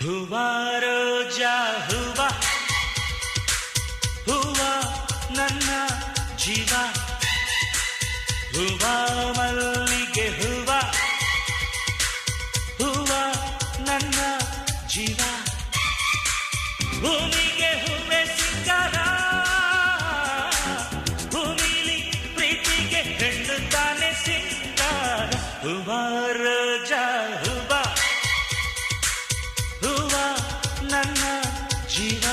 ಹೂವ ರೋಜಾ ಹೂವ ಹೂವ ನನ್ನ ಜೀವ ಹೂವ ಮಲ್ಲಿಗೆ ಹೂವ ಹೂವ ನನ್ನ ಜೀವ ಭೂಮಿಗೆ ಹೂವೆ ಸಿಂಗಾರ ಭೂಮಿಲಿ ಪ್ರೀತಿಗೆ ಹೆಣ್ಣು ತಾನೆ ಸಿಂಗಾರ ಹೂವ ರೋಜಾ ಹೂವ ಹೂವ ನನ್ನ ಜೀವ